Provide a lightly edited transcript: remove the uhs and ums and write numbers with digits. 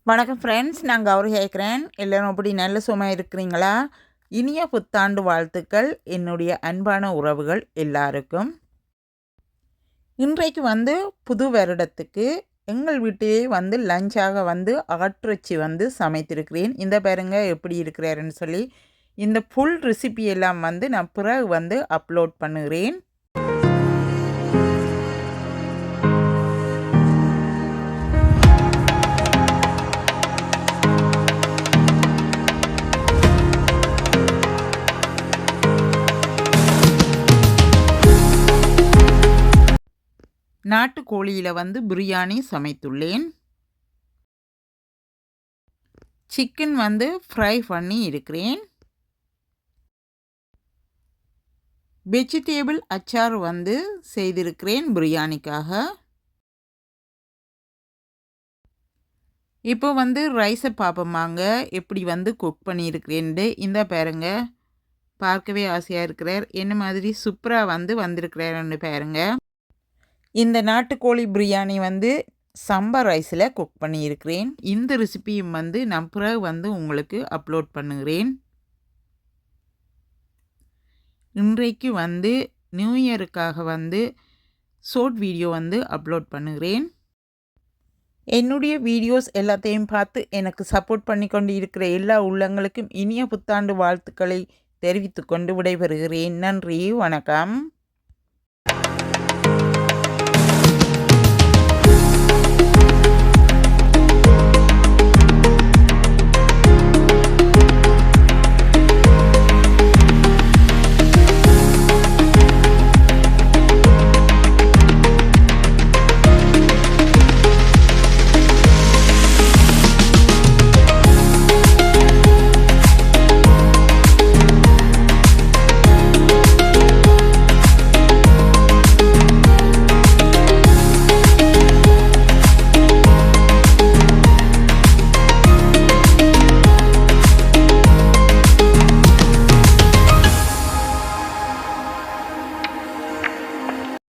வணக்கம் ஃப்ரெண்ட்ஸ், நான் கௌரி கேட்குறேன். எல்லோரும் அப்படி நல்ல சுகமாக இருக்கிறீங்களா? இனிய புத்தாண்டு வாழ்த்துக்கள் என்னுடைய அன்பான உறவுகள் எல்லாருக்கும். இன்றைக்கு புது வருடத்துக்கு எங்கள் வீட்டிலே லஞ்சாக ஆட்டிறைச்சி சமைத்திருக்கிறேன். இந்த பாருங்க எப்படி இருக்கிறாருன்னு சொல்லி இந்த ஃபுல் ரெசிபி எல்லாம் நான் பிறகு அப்லோட் பண்ணுகிறேன். நாட்டுக்கோழியில் பிரியாணி சமைத்துள்ளேன். சிக்கன் ஃப்ரை பண்ணி இருக்கிறேன். வெஜிடேபிள் அச்சார் செய்திருக்கிறேன் பிரியாணிக்காக. இப்போ ரைஸை பார்ப்போமாங்க எப்படி குக் பண்ணியிருக்கிறேன்ட்டு. இந்த பாருங்க, பார்க்கவே ஆசையாக இருக்கிறார். என்ன மாதிரி சூப்பராக வந்திருக்கிறாருன்னு பாருங்க. இந்த நாட்டுக்கோழி பிரியாணி சம்பா ரைஸில் குக் பண்ணியிருக்கிறேன். இந்த ரெசிபியும் நான் பிறகு உங்களுக்கு அப்லோட் பண்ணுகிறேன். இன்றைக்கு நியூ இயருக்காக ஷார்ட் வீடியோ அப்லோட் பண்ணுகிறேன். என்னுடைய வீடியோஸ் எல்லாத்தையும் பார்த்து எனக்கு சப்போர்ட் பண்ணி கொண்டு இருக்கிற எல்லா உள்ளங்களுக்கும் இனிய புத்தாண்டு வாழ்த்துக்களை தெரிவித்துக்கொண்டு விடைபெறுகிறேன். நன்றி, வணக்கம்.